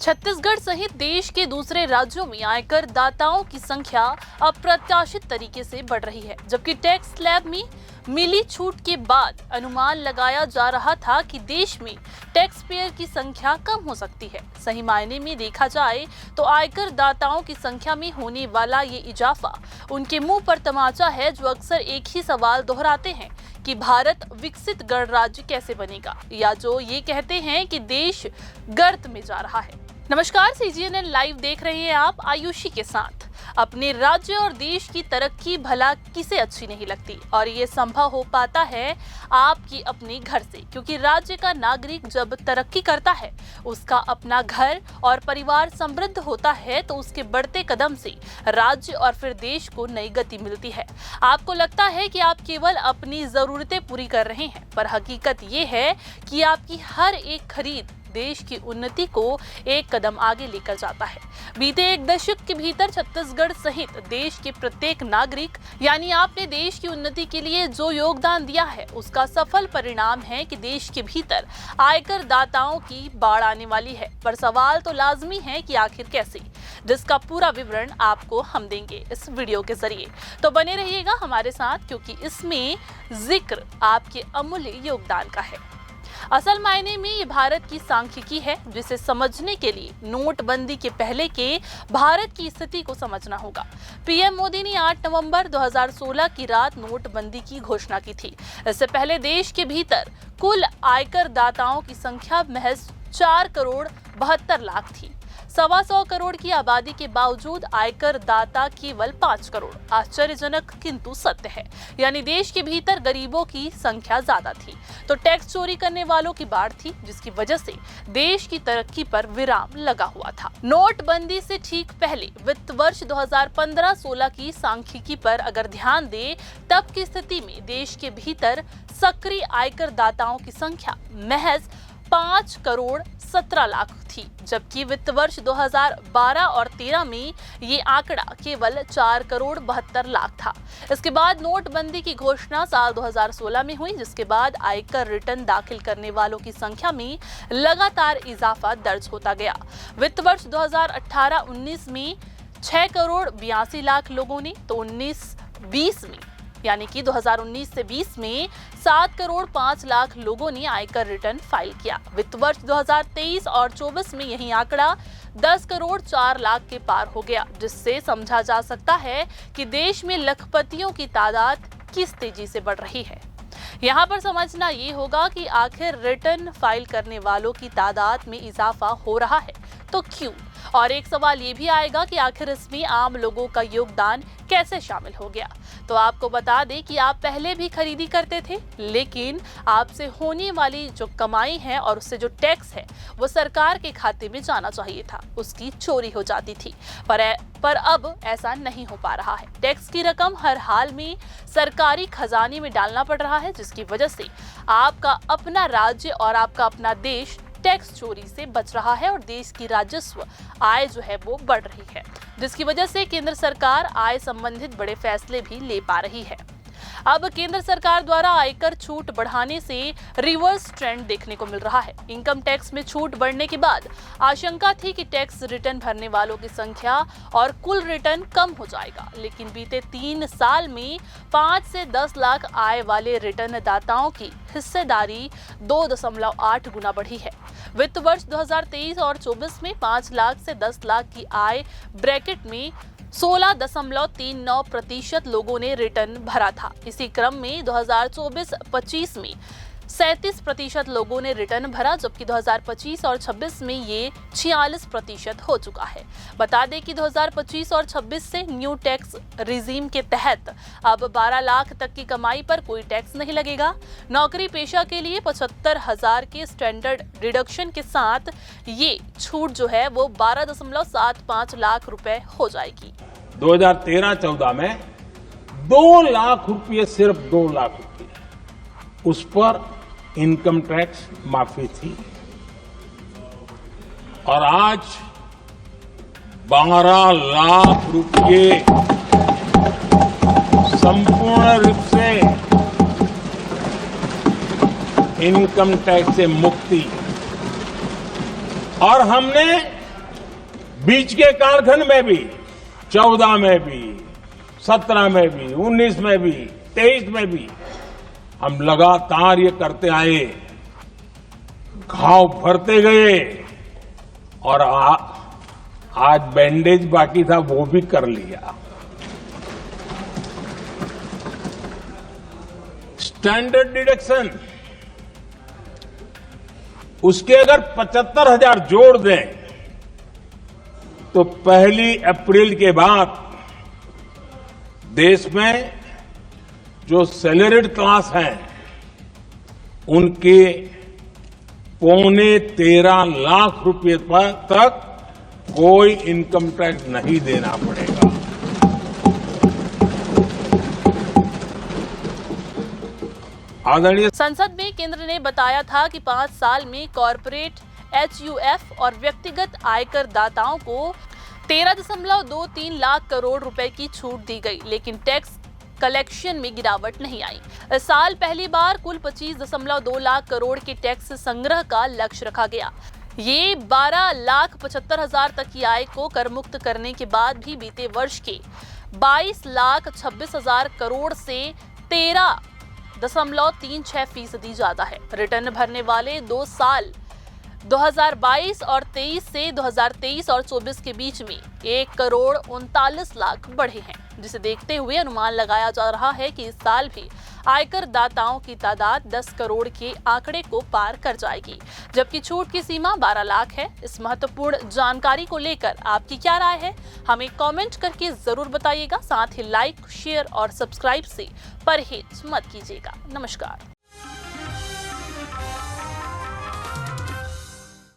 छत्तीसगढ़ सहित देश के दूसरे राज्यों में आयकर दाताओं की संख्या अप्रत्याशित तरीके से बढ़ रही है, जबकि टैक्स स्लैब में मिली छूट के बाद अनुमान लगाया जा रहा था कि देश में टैक्स पेयर की संख्या कम हो सकती है। सही मायने में देखा जाए तो आयकर दाताओं की संख्या में होने वाला ये इजाफा उनके मुंह पर तमाचा है, जो अक्सर एक ही सवाल दोहराते हैं कि भारत विकसित गणराज्य कैसे बनेगा, या जो ये कहते हैं कि देश गर्त में जा रहा है। नमस्कार, CGNN लाइव देख रहे हैं आप आयुषी के साथ। अपने राज्य और देश की तरक्की भला किसे अच्छी नहीं लगती, और ये संभव हो पाता है आपकी अपने घर से, क्योंकि राज्य का नागरिक जब तरक्की करता है, उसका अपना घर और परिवार समृद्ध होता है, तो उसके बढ़ते कदम से राज्य और फिर देश को नई गति मिलती है। आपको लगता है कि आप केवल अपनी जरूरतें पूरी कर रहे हैं, पर हकीकत ये है कि आपकी हर एक खरीद देश की उन्नति को एक कदम आगे लेकर जाता है। बीते एक दशक के भीतर छत्तीसगढ़ सहित देश के प्रत्येक नागरिक, यानी आपने देश की उन्नति के लिए जो योगदान दिया है, उसका सफल परिणाम है कि देश के भीतर आयकर दाताओं की बाढ़ आने वाली है। पर सवाल तो लाजमी है कि आखिर कैसे, जिसका पूरा विवरण आपको हम देंगे इस वीडियो के जरिए। तो बने रहिएगा हमारे साथ, क्योंकि इसमें जिक्र आपके अमूल्य योगदान का है। असल मायने में ये भारत की सांख्यिकी है, जिसे समझने के लिए नोटबंदी के पहले के भारत की स्थिति को समझना होगा। पीएम मोदी ने 8 नवंबर 2016 की रात नोटबंदी की घोषणा की थी। इससे पहले देश के भीतर कुल आयकर दाताओं की संख्या महज 4 करोड़ 72 लाख थी। 125 करोड़ की आबादी के बावजूद आयकर दाता केवल 5 करोड़। आश्चर्यजनक किंतु सत्य है, यानी देश के भीतर गरीबों की संख्या ज्यादा थी, तो टैक्स चोरी करने वालों की बाढ़ थी, जिसकी वजह से देश की तरक्की पर विराम लगा हुआ था। नोटबंदी से ठीक पहले वित्त वर्ष 2015-16 की सांख्यिकी पर अगर ध्यान दें, तब की स्थिति में देश के भीतर सक्रिय आयकर दाताओं की संख्या महज 5 करोड़ 17 लाख थी, जबकि वित्त वर्ष 2012 और 13 में ये आंकड़ा केवल 4 करोड़ 72 लाख था। इसके बाद नोटबंदी की घोषणा साल 2016 में हुई, जिसके बाद आयकर रिटर्न दाखिल करने वालों की संख्या में लगातार इजाफा दर्ज होता गया। वित्त वर्ष 2018-19 में 6 करोड़ 82 लाख लोगों ने, तो 19-20 में यानी कि 2019 से 20 में 7 करोड़ 5 लाख लोगों ने आयकर रिटर्न फाइल किया। वित्त वर्ष 2023 और 24 में यही आंकड़ा 10 करोड़ 4 लाख के पार हो गया, जिससे समझा जा सकता है कि देश में लखपतियों की तादाद किस तेजी से बढ़ रही है। यहाँ पर समझना ये होगा कि आखिर रिटर्न फाइल करने वालों की तादाद में इजाफा हो रहा है तो क्यों, और एक सवाल ये भी आएगा कि आखिर इसमें आम लोगों का योगदान कैसे शामिल हो गया। तो आपको बता दें कि आप पहले भी खरीदी करते थे, लेकिन आपसे होने वाली जो कमाई है और उससे जो टैक्स है, वो सरकार के खाते में जाना चाहिए था, उसकी चोरी हो जाती थी। पर अब ऐसा नहीं हो पा रहा है। टैक्स की रकम हर हाल में सरकारी खजाने में डालना पड़ रहा है, जिसकी वजह से आपका अपना राज्य और आपका अपना देश टैक्स चोरी से बच रहा है, और देश की राजस्व आय जो है वो बढ़ रही है, जिसकी वजह से केंद्र सरकार आय संबंधित बड़े फैसले भी ले पा रही है। अब केंद्र सरकार द्वारा आयकर छूट बढ़ाने से रिवर्स ट्रेंड देखने को मिल रहा है। इनकम टैक्स में छूट बढ़ने के बाद आशंका थी कि टैक्स रिटर्न भरने वालों की संख्या और कुल रिटर्न कम हो जाएगा, लेकिन बीते 3 साल में 5 से 10 लाख आय वाले रिटर्न दाताओं की हिस्सेदारी 2.8 गुना बढ़ी है। वित्त वर्ष 2023 और 24 में 5 लाख से 10 लाख की आय ब्रैकेट में 16.39% लोगों ने रिटर्न भरा था। इसी क्रम में 2024-25 में 37% लोगों ने रिटर्न भरा, जबकि 2025 और 26 में ये 46% हो चुका है। बता दें कि 2025 और 26 से न्यू टैक्स रिजीम के तहत अब 12 लाख तक की कमाई पर कोई टैक्स नहीं लगेगा। नौकरी पेशा के लिए 75,000 के स्टैंडर्ड डिडक्शन के साथ ये छूट जो है वो 12.75 लाख रुपए हो जाएगी। 2013-14 में 2 लाख रुपये, सिर्फ 2 लाख रुपये, उस पर इनकम टैक्स माफी थी, और आज 12 लाख रुपये संपूर्ण रूप से इनकम टैक्स से मुक्ति। और हमने बीच के कालखंड में भी 14 में भी 17 में भी 19 में भी 23 में भी हम लगातार ये करते आए, घाव भरते गए और आज बैंडेज बाकी था वो भी कर लिया। स्टैंडर्ड डिडक्शन उसके अगर 75,000 जोड़ दें तो 1 अप्रैल के बाद देश में जो सैलरीड क्लास हैं उनके 13.25 लाख रुपए तक कोई इनकम टैक्स नहीं देना पड़ेगा। आदरणीय संसद में केंद्र ने बताया था कि 5 साल में कॉरपोरेट HUF और व्यक्तिगत आयकर दाताओं को 13.23 लाख करोड़ रुपए की छूट दी गई, लेकिन टैक्स कलेक्शन में गिरावट नहीं आई। इस साल पहली बार कुल 25.2 लाख करोड़ के टैक्स संग्रह का लक्ष्य रखा गया। ये 12,75,000 तक की आय को कर मुक्त करने के बाद भी बीते वर्ष के 22,26,000 करोड़ से 13.36% ज्यादा है। रिटर्न भरने वाले 2 साल 2022 और 23 से 2023 और 24 के बीच में 1,39 लाख बढ़े हैं, जिसे देखते हुए अनुमान लगाया जा रहा है कि इस साल भी आयकर दाताओं की तादाद 10 करोड़ के आंकड़े को पार कर जाएगी, जबकि छूट की सीमा 12 लाख है। इस महत्वपूर्ण जानकारी को लेकर आपकी क्या राय है, हमें कमेंट करके जरूर बताइएगा। साथ ही लाइक, शेयर और सब्सक्राइब से परहेज मत कीजिएगा। नमस्कार।